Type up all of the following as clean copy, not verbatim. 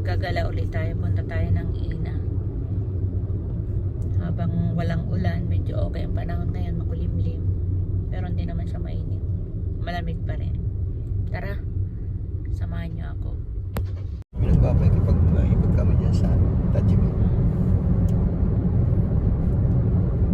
Magagala ulit tayo. Punta tayo ng Ina. Habang walang ulan, medyo okay ang panahon ngayon, makulimlim. Pero hindi naman siya mainit. Malamig pa rin. Tara, samahan niyo ako. Ikot kami dyan sa Tajimin.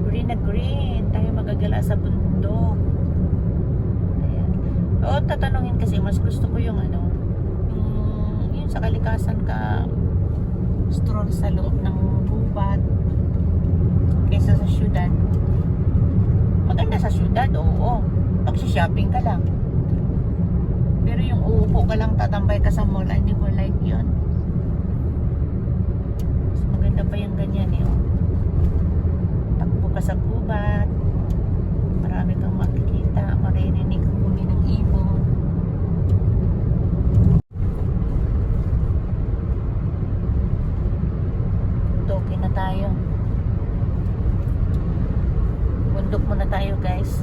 Green na green. Tayo magagala sa bundok. Ayan. Oo, tatanungin kasi mas gusto ko yung ano, yung sa kalikasan ka stroll sa loob ng gubat kaysa sa syudad. Maganda sa syudad, oo. Magsha-shopping ka lang. Pero yung uupo ka lang, tatambay ka sa mall, hindi ko like yun. Mas maganda pa yung ganyan eh. Oh. Takbo ka sa gubat. Marami kang makikita, maririnig ang huni ng ibon. Toke na tayo. Bundok muna tayo guys.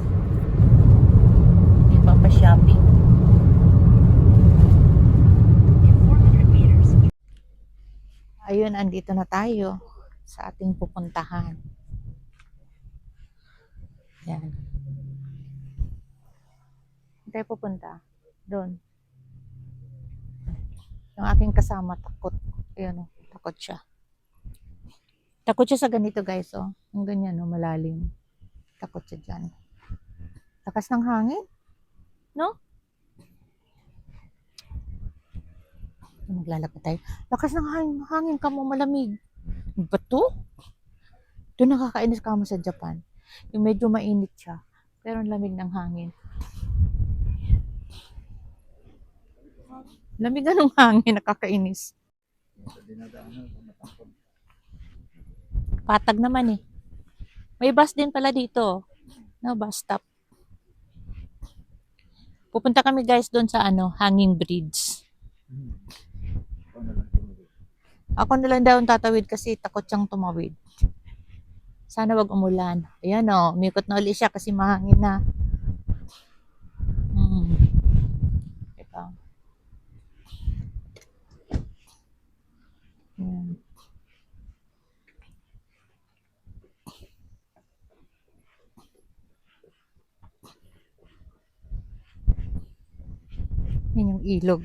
Hindi pa pa shopping. Ayun, andito na tayo sa ating pupuntahan. Yan. Saan tayo pupunta? Doon. Yung aking kasama, takot. Ayun, oh, takot siya. Takot siya sa ganito guys, oh. Yung ganyan, oh, malalim. Takot siya dyan. Lakas ng hangin. No? Maglalakad tayo. Lakas ng hangin ka mo, malamig. Bato? Doon nakakainis ka mo sa Japan. Yung medyo mainit siya. Pero ang lamig ng hangin. Lamig ng hangin, nakakainis. Patag naman eh. May bus din pala dito. No, bus stop. Pupunta kami guys doon sa ano, Hanging Bridge. Ako na lang daw ang tatawid kasi takot siyang tumawid. Sana wag umulan. Ayan o, umikot na ulit siya kasi mahangin na. Ito. Ayan. Yan yung ilog.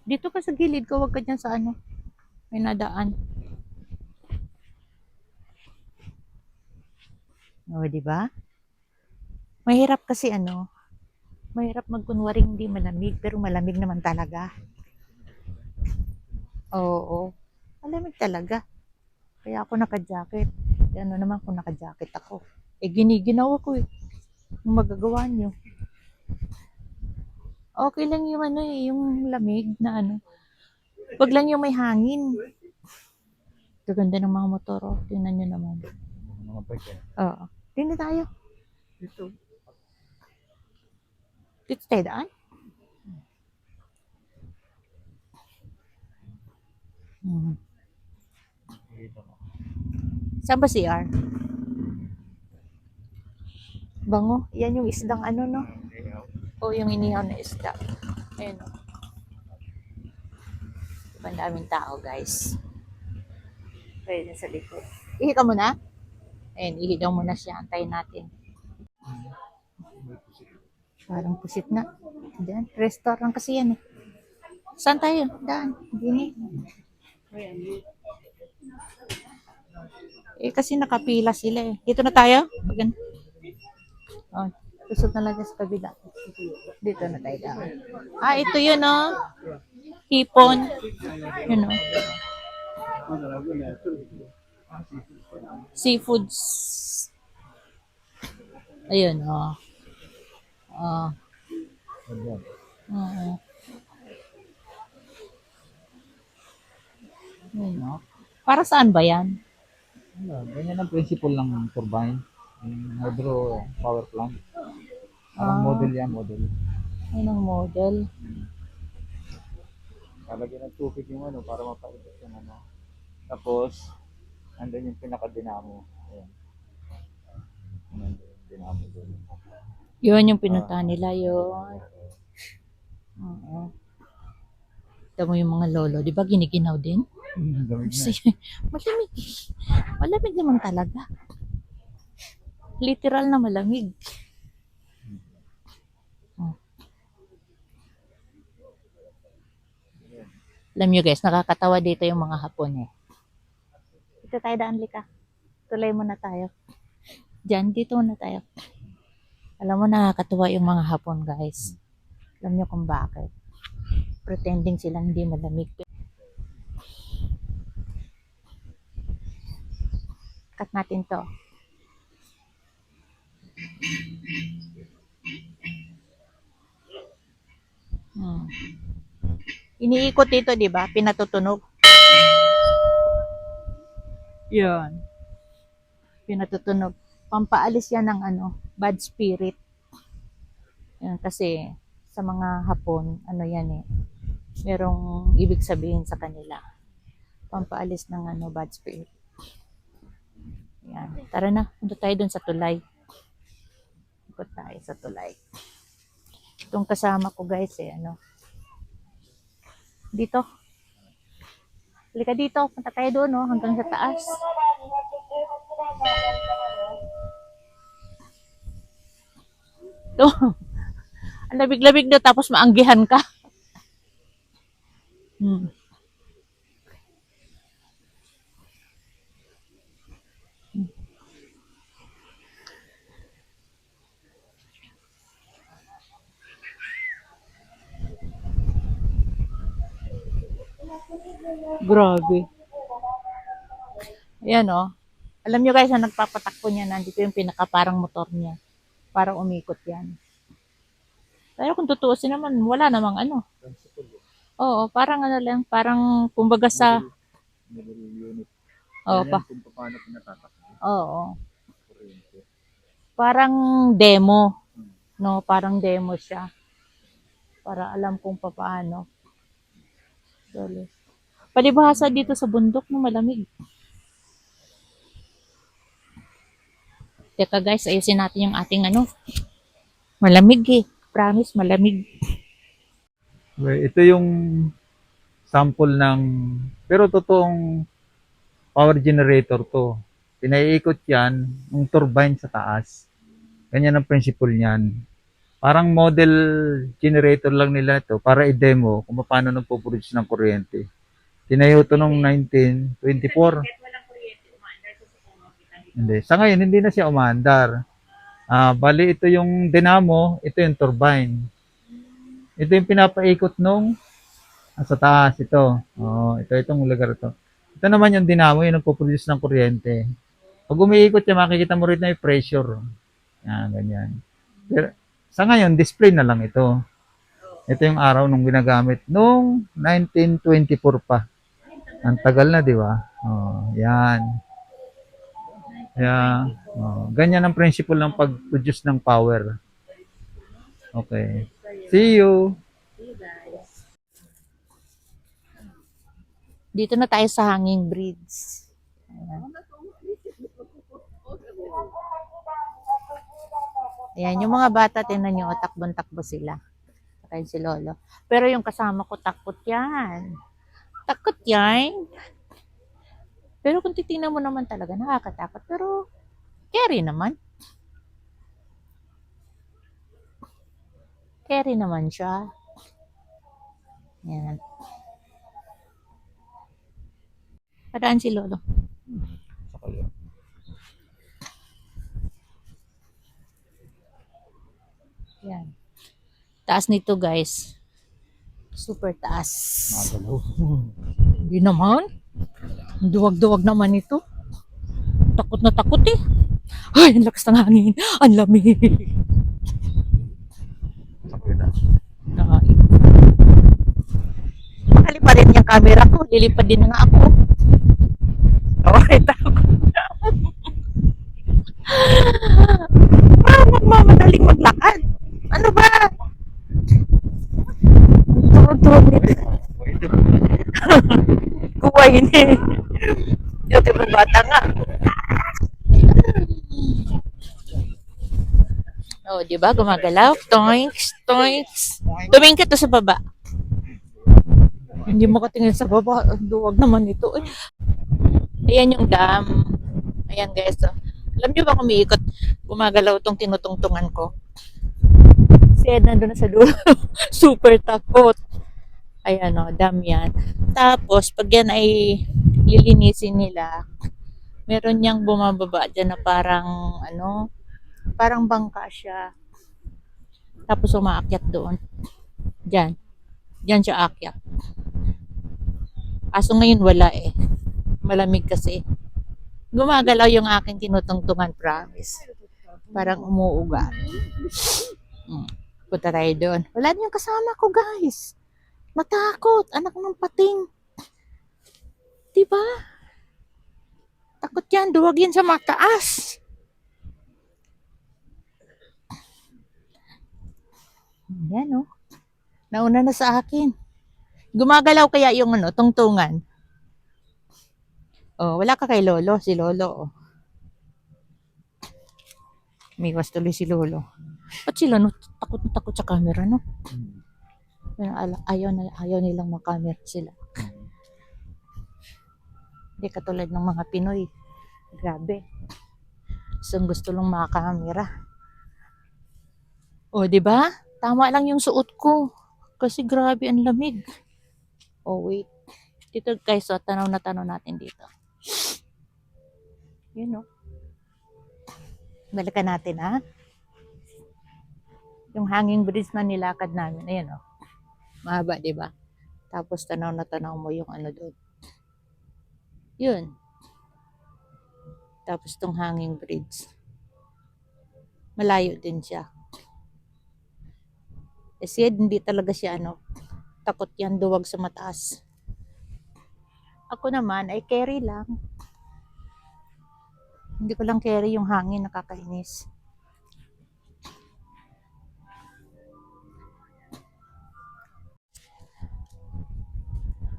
Dito ka sa gilid ko, wag ka dyan sa ano. May nadaan. O, di ba? Mahirap kasi ano, mahirap magkunwaring hindi malamig, pero malamig naman talaga. Oo, malamig talaga. Kaya ako naka-jacket. Ano naman kung naka-jacket ako. Eh, giniginaw ako eh. Yung magagawa nyo. Okay lang yung ano eh, yung lamig na ano. Wag lang yung may hangin. Gaganda ng mga motor, oh. Tingnan nyo naman. Mga bike eh. Oo. Tingnan tayo. Dito. Dito tayo daan. Saan ba CR? Bango. Yan yung isdang ano, no? O yung inihaw na isda. Ayun, no? Ang daming tao, guys. Pwede sa likod. Ihi ka muna? Ayun, ihi daw muna siya. Antayin natin. Parang pusit na. Diyan, restaurant kasi yan eh. Saan tayo? Daan. Dini. Eh, kasi nakapila sila eh. Dito na tayo? Pag oh, susot na lang sa kabila. Dito na tayo daan. Ah, ito yun oh. Hipon. Yun oh. Seafoods. Ayun oh. Oh. Oo. Ayun oh. Para saan ba yan? Ganyan ang principle ng turbine. Yung hydro power plant. Parang model yan, model. Ayun ang model. Lalagyan ng tubig yung ano para mapainit yung ano. Tapos, andun yung pinaka-dinamo. Ayan. Dinamo doon. Yun yung pinuntahan nila yun. Oo. Ito mo yung mga lolo, di ba giniginaw din? Lamig na. Malamig. Malamig naman talaga. Literal na malamig. Oh. Alam nyo guys, nakakatawa dito yung mga Hapon eh. Dito tayo daan, Lika. Tuloy muna tayo. Diyan, dito muna tayo. Alam mo, nakakatawa yung mga Hapon guys. Alam nyo kung bakit. Pretending silang hindi malamig. Cut natin to. Iniikot dito, di ba? Pinatutunog. Yan. Pinatutunog. Pampaalis yan ng bad spirit. Yan, kasi sa mga Hapon, yan eh. Merong ibig sabihin sa kanila. Pampaalis ng bad spirit. Yan. Tara na, punta tayo dun sa tulay. Ikot tayo sa tulay. Itong kasama ko guys dito. Halika dito, punta tayo doon hanggang sa taas. Ito. Ang labig-labig daw tapos maanggihan ka. Grabe. Ayan Alam nyo guys, na nagpapatakbo niya, nandito yung pinaka parang motor niya. Para umikot yan. Pero kung tutuusin naman, wala namang Oo, parang lang, parang kumbaga sa... Unit. Oo, Kung paano pinatatakbo. Oo. Parang demo. No, parang demo siya. Para alam kung paano. Dali. Palibhasa dito sa bundok no malamig. Teka guys, ayusin natin yung ating Malamig eh. Promise, malamig. Okay, ito yung sample ng, pero totoong power generator to. Pinaiikot yan, ng turbine sa taas. Ganyan ang principle niyan. Parang model generator lang nila ito para i-demo kung paano nagpo-produce ng kuryente. Tinayo ito noong 1924. Hindi. Sa ngayon, hindi na siya umaandar. Bali, ito yung dynamo, ito yung turbine. Ito yung pinapaikot nung sa taas, ito. Itong lugar ito. Ito naman yung dynamo, yung nagpo-produce ng kuryente. Pag umiikot siya, makikita mo rin na yung pressure. Yan, ganyan. Pero, sa ngayon, display na lang ito. Ito yung araw nung ginagamit nung 1924 pa. Ang tagal na, di ba? Yan. Kaya, ganyan ang principle ng pag-produce ng power. Okay. See you. Dito na tayo sa hanging bridge. Ayan, yung mga bata, tinan nyo, takbon-takbo sila. Kaya si Lolo. Pero yung kasama ko, takot yan. Takot yan. Pero kung titingnan mo naman talaga, nakakatakot. Pero, carry naman. Carry naman siya. Yan. Padaan si Lolo. Yan. Taas nito guys. Super taas. Hindi naman. Duwag-duwag naman ito. Takot na takot eh. Ay, ang lakas ng hangin. Ang lamig. Makali pa rin yung camera ko. Lilipad din na nga ako. Okay, takot. Magmamadaling maglakad. Ano ba? Tuwag-tuwag nito. Kuwain eh. Yung tibong bata nga. Oh, di ba? Gumagalaw. Toinks, toinks. Tumingin ka to sa baba. Hindi mo katingin sa baba. Ang duwag naman ito. Eh. Ayan yung dam. Ayan guys. Oh. Alam niyo ba kung umiikot? Gumagalaw tong tinutungtungan ko. Si Ed nandun na sa dulo. Super takot. Ayan o, dam yan. Tapos, pag yan ay lilinisin nila, meron niyang bumababa dyan na parang, parang bangka siya. Tapos umaakyat doon. Diyan. Diyan siya aakyat. Kaso ngayon wala eh. Malamig kasi. Gumagalaw yung aking tinutungtungan, promise. Parang umuuga. Punta tayo doon. Wala din yung kasama ko, guys. Matakot. Anak ng pating. Diba? Takot yan. Duwag yan sa mataas. Yan oh. Nauna na sa akin. Gumagalaw kaya yung tungtungan. Oh, wala ka kay Lolo. Si Lolo oh. Umiwas tuloy si Lolo. At sila no, takot na takot sa camera no. Ayaw nilang makamera sila. Hindi katulad ng mga Pinoy. Grabe. Gusto lang makakamera. O, di ba? Tama lang yung suot ko. Kasi grabe ang lamig. Oh, wait. Dito guys, so, tanaw natin dito. Yun o. Balikan natin ha. Yung hanging bridge na nilakad namin. Ayan o. Mahaba, di ba? Tapos tanaw mo yung doon. Yun. Tapos tong hanging bridge. Malayo din siya. Kasi hindi talaga siya takot yan, duwag sa mataas. Ako naman ay carry lang. Hindi ko lang carry yung hangin, nakakainis.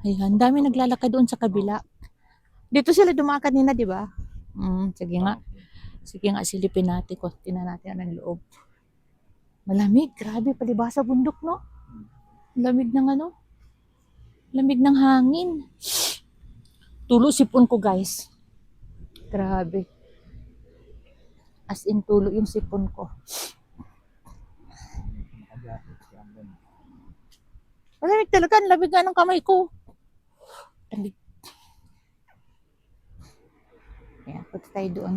Ayan, dami naglalakad doon sa kabila. Dito sila dumaan kanina, di ba? Sige nga. Sige nga, silipin natin ko. Tingnan natin ang loob. Malamig, grabe, palibasa bundok, no? Lamig ng lamig ng hangin. Tulo sipon ko, guys. Grabe. As in, tulo yung sipon ko. Malamig talaga, ang lamig nga ng kamay ko. Lamig. Ayan, punta tayo doon.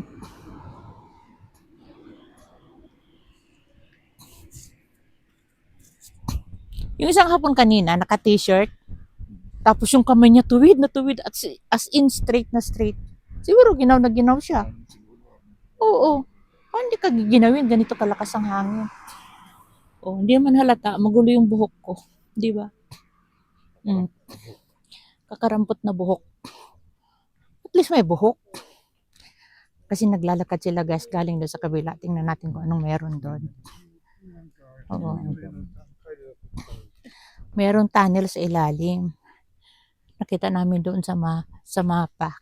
Yung isang hapon kanina, naka-t-shirt. Tapos yung kamay niya tuwid na tuwid at as in straight na straight. Siguro ginaw na ginaw siya. Oo. Paano hindi ka giginawin? Ganito kalakas ang hangin. Oh, hindi man halata. Magulo yung buhok ko. Di ba? Kakarampot na buhok. At least may buhok. Kasi naglalakad sila guys galing doon sa kabila. Tingnan natin kung anong meron doon. Oo. Merong tunnel sa ilalim. Nakita namin doon sa mapa.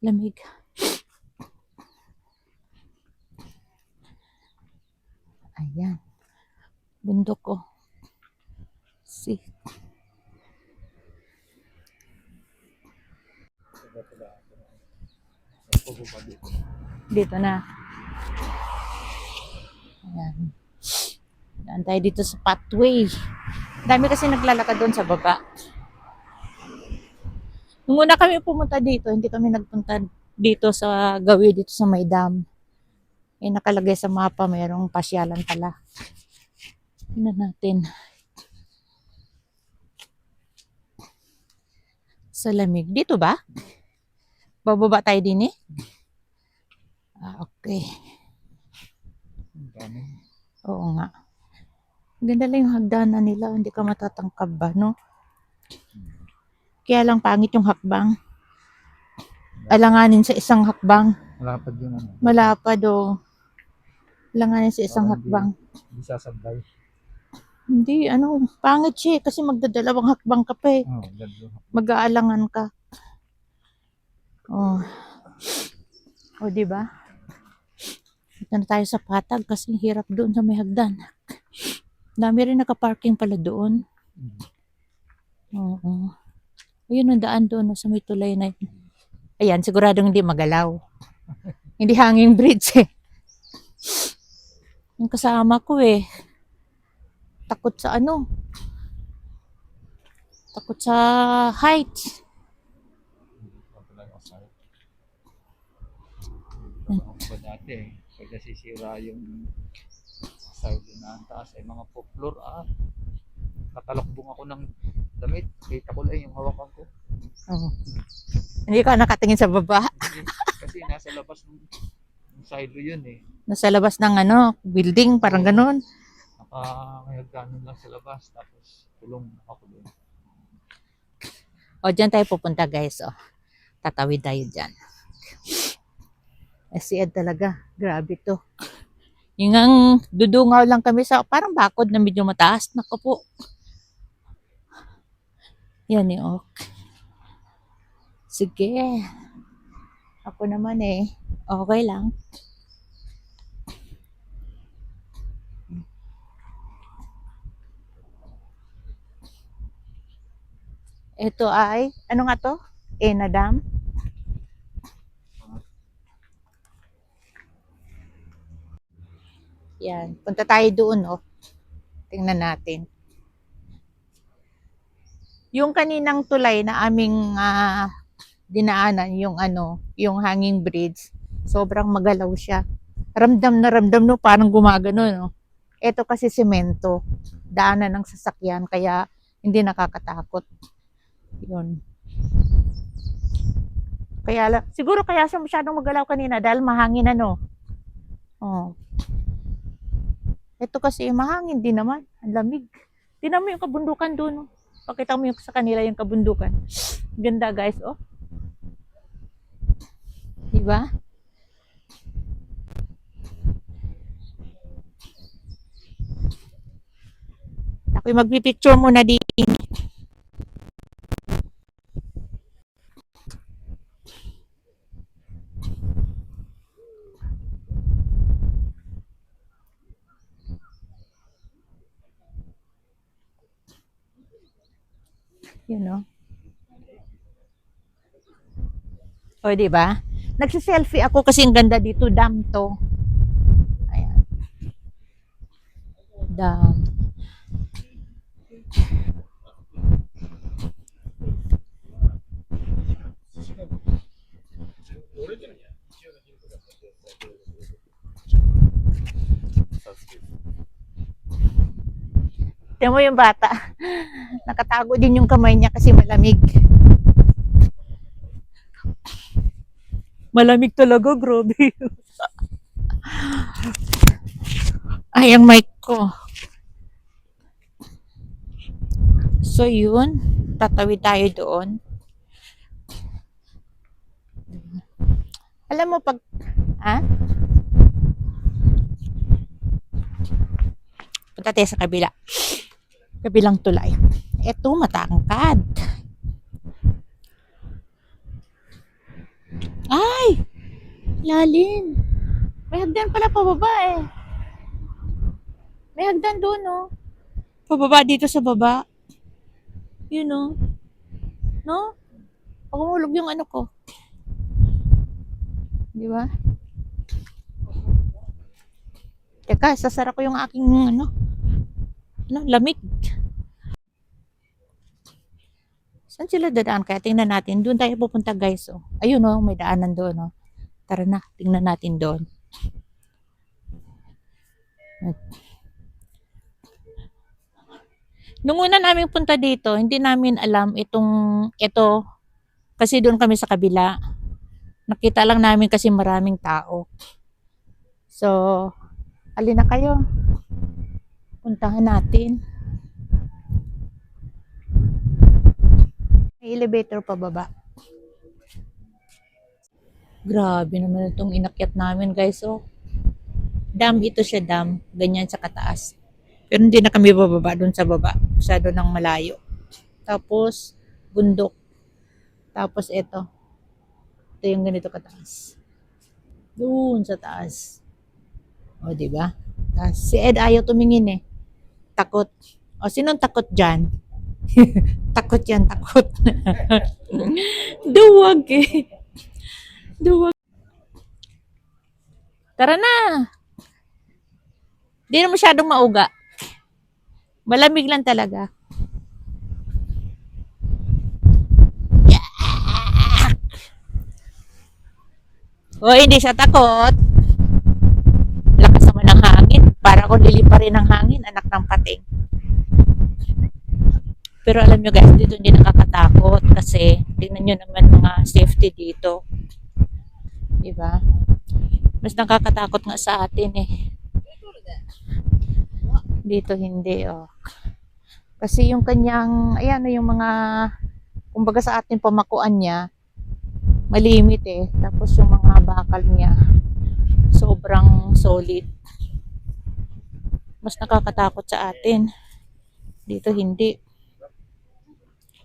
Lamig. Ayan. Bundok ko. See. Dito na. Ayan. Daan tayo dito sa pathway. Dami kasi naglalakad doon sa baba. Nung una kami pumunta dito, hindi kami nagpunta dito sa gawi, dito sa may dam. Eh, nakalagay sa mapa, mayroong pasyalan pala. Tingnan natin. Sa lamig. Dito ba? Bababa tayo din eh? Okay. Oo nga. Ganda lang yung hagdanan nila. Hindi ka matatangkab ba, no? Kaya lang pangit yung hakbang. Alanganin sa isang hakbang. Malapad yung Malapad o. Alanganin sa isang hakbang. Hindi sasablay. Hindi, pangit siya kasi magdadalawang hakbang ka pa eh. Mag-aalangan ka. Oh. O, diba? Dito na tayo sa Patag kasi hirap doon sa may hagdan. Dami rin nakaparking pala doon. Oo. Ayun ang daan doon sa may tulay na yun. Ayan, siguradong hindi magalaw. Hindi hanging bridge eh. Yung kasama ko eh. Takot sa ano? Takot sa heights. Ako dati, pag nasisira yung side na ang taas ay mga floor katalokbong ako ng damit, kita ko lang yung hawakan ko. Oo. Hindi ka nakatingin sa baba. Kasi nasa labas ng side yun eh. Nasa labas ng ano, building, parang ganun. Nakangayagdanan lang sa labas, tapos tulong ako doon. O, dyan tayo pupunta guys. O, tatawid tayo dyan. Si Ed talaga, grabe to. Yung ang dudungaw lang kami sa, parang bakod na medyo mataas. Naku po. Yan eh, ok. Sige. Ako naman eh, okay lang. Ito ay, ano nga to? Enadam. Yan, punta tayo doon, oh. Tingnan natin. Yung kaninang tulay na aming dinaanan, yung ano, yung hanging bridge, sobrang magalaw siya. Ramdam na ramdam no, parang gumagano, no. Ito kasi semento, daanan ng sasakyan, kaya hindi nakakatakot. Yun. Kaya, siguro kaya siya masyadong magalaw kanina dahil mahangin ano. Oh. Ito kasi mahangin din naman, ang lamig. Tingnan mo yung kabundukan doon. Oh. Pakita mo yung sa kanila yung kabundukan. Ganda guys, oh. Diba? Ako'y magpipicture muna din. Yun, no? O, diba? Nagsiselfie ako kasi ang ganda dito, dam to. Ayan. Dam. Tingnan mo yung bata. Nakatago din yung kamay niya kasi malamig. Malamig talaga, grabe. Ay, ang mic ko. So, yun. Tatawid tayo doon. Alam mo pag... Punta tayo sa kabila. Kabilang tulay. Ito, matangkad. Ay! Lalim. May hagdan pala pababa eh. May hagdan doon, no? Pababa dito sa baba. Yun, no? No? Pagumulog yung ano ko. Di ba? Teka, sasara ko yung aking lamig. Saan sila dadaan? Kaya tingnan natin. Doon tayo pupunta guys. Oh. Ayun oh, may daanan doon. Oh. Tara na, tingnan natin doon. Nung una namin punta dito, hindi namin alam ito, kasi doon kami sa kabila. Nakita lang namin kasi maraming tao. So, alin na kayo? Puntahan natin. May elevator pa baba. Grabe naman itong inakyat namin guys. Oh. Dam ito siya, dam. Ganyan sa kataas. Pero hindi na kami bababa doon sa baba. Masyado ng malayo. Tapos, bundok. Tapos ito yung ganito kataas. Doon sa taas. O, di ba? Si Ed ayaw tumingin eh. Takot. O, sinong takot dyan? Takot yan, takot. Duwag eh. Duwag. Tara na. Di na masyadong mauga. Malamig lang talaga. O, hindi siya takot. Lakas naman ng hangin. Para kung liliparin ng hangin, anak ng pating. Pero alam nyo guys, dito hindi nakakatakot kasi tingnan nyo naman mga safety dito. Diba? Mas nakakatakot nga sa atin eh. Dito hindi oh. Kasi yung kanyang, ayan yung mga, kumbaga sa atin pamakuan niya, malimit eh. Tapos yung mga bakal niya, sobrang solid. Mas nakakatakot sa atin. Dito hindi.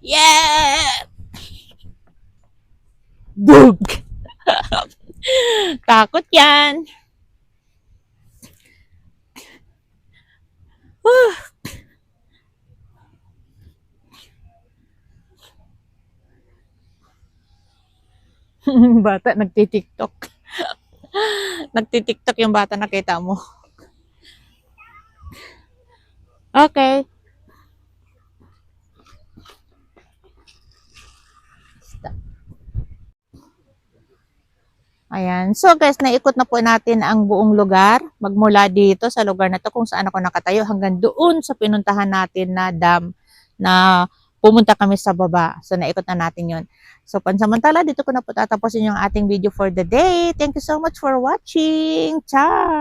Yeah! Bug! Takot yan. Bata nagtitiktok. Nagtitiktok yung bata, nakita mo. Okay. Stop. Ayan. So guys, naikot na po natin ang buong lugar. Magmula dito sa lugar na to kung saan ako nakatayo hanggang doon sa pinuntahan natin na dam na pumunta kami sa baba. So naikot na natin yon. So pansamantala, dito ko na po tatapusin yung ating video for the day. Thank you so much for watching. Ciao!